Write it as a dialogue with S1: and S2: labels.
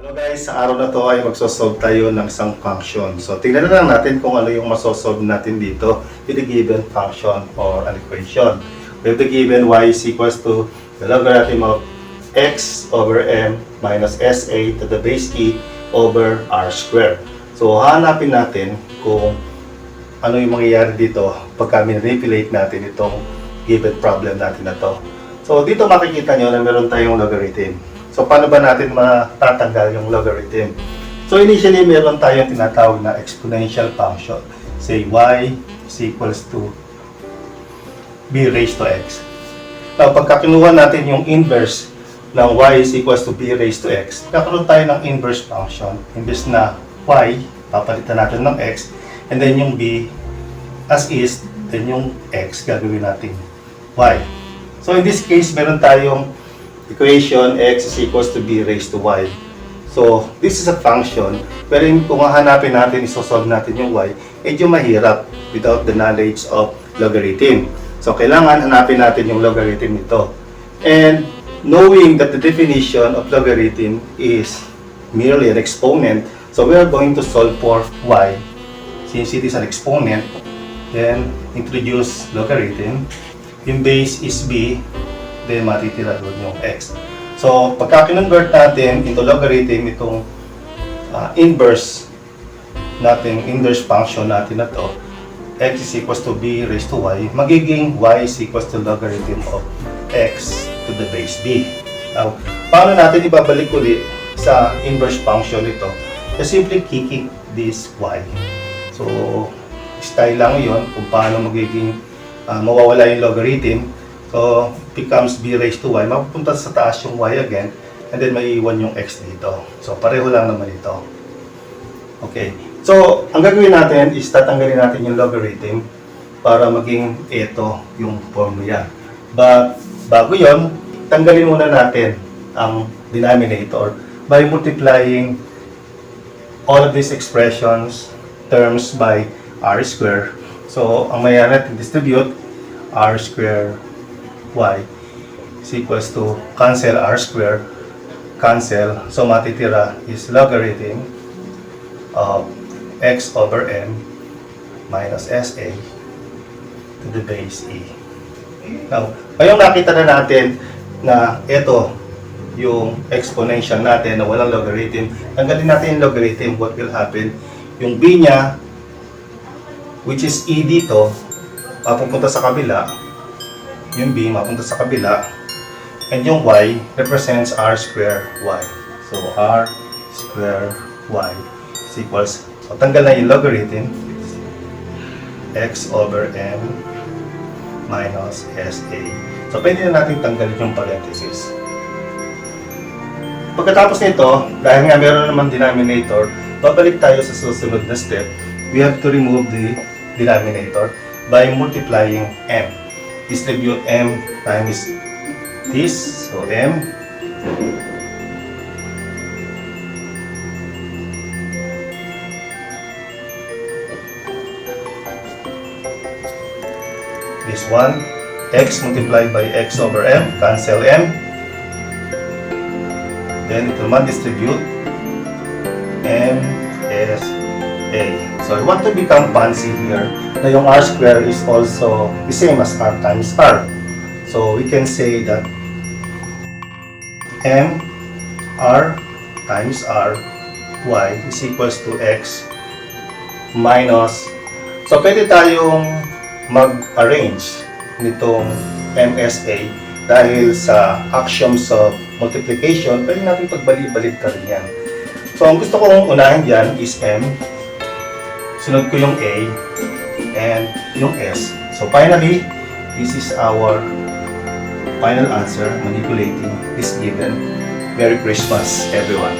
S1: Hello guys, sa araw na to ay magsosolve tayo ng isang function. So tingnan na lang natin kung ano yung masosolve natin dito with the given function or an equation. We have the given y is equals to the logarithm of x over m minus sa to the base e over r squared. So hanapin natin kung ano yung mangyayari dito pagka manipulate natin itong given problem natin na to. So dito makikita nyo na meron tayong logarithm. So, paano ba natin matatanggal yung logarithm? So, initially, meron tayong tinatawag na exponential function. Say, y is equals to b raised to x. Now, pagka kinuha natin yung inverse ng y is equals to b raised to x, kakaroon tayo ng inverse function. Imbes na y, papalitan natin ng x, and then yung b as is, then yung x, gagawin natin y. So, in this case, meron tayong equation x is equals to b raised to y. So, this is a function wherein kung hahanapin natin, isosolve natin yung y, medyo mahirap without the knowledge of logarithm. So, kailangan hanapin natin yung logarithm nito. And knowing that the definition of logarithm is merely an exponent, so we are going to solve for y. Since it is an exponent, then introduce logarithm. Yung base is b, then matitira doon yung x. So, pagka kinonvert natin into logarithm itong inverse function natin na to, x is equals to b raised to y, magiging y is equals to logarithm of x to the base b. Now, paano natin ibabalik ulit sa inverse function ito? Just simply kicking this y. So, style lang yun kung paano magiging mawawala yung logarithm. So, becomes b raised to y, mapupunta sa taas yung y again, and then maiiwan yung x dito. So, pareho lang naman ito. Okay. So, ang gagawin natin is tatanggalin natin yung logarithm para maging ito yung formula. But, bago yon, tanggalin muna natin ang denominator by multiplying all of these expressions, terms by r squared. So, ang mayroon natin distribute r squared y is equals to cancel r squared, cancel, so matitira is logarithm of x over m minus sa to the base e. Now, ngayong nakita na natin na ito yung exponential natin na walang logarithm, tanggalin natin yung logarithm, what will happen? Yung b niya, which is e dito, mapupunta sa kabila, yung b mapunta sa kabila, and yung y represents r square y. So, r square y is equals, so tanggal na yung logarithm, x over m minus sa. So, pwede na natin tanggalin yung parenthesis. Pagkatapos nito, dahil nga meron naman denominator, babalik tayo sa susunod na step. We have to remove the denominator by multiplying m. Distribute m times this, so m this one, x multiplied by x over m, cancel m, then it will not distribute m s a. So I want to become fancy here na yung r square is also the same as r times r. So we can say that m r times r y is equals to x minus, so pwede tayong mag-arrange nitong MSA dahil sa axioms of multiplication, pwede natin pagbalik-balik ka rin yan. So ang gusto kong unahin dyan is m, sunod ko yung a, and yung s. So finally, this is our final answer manipulating this given. Merry Christmas, everyone!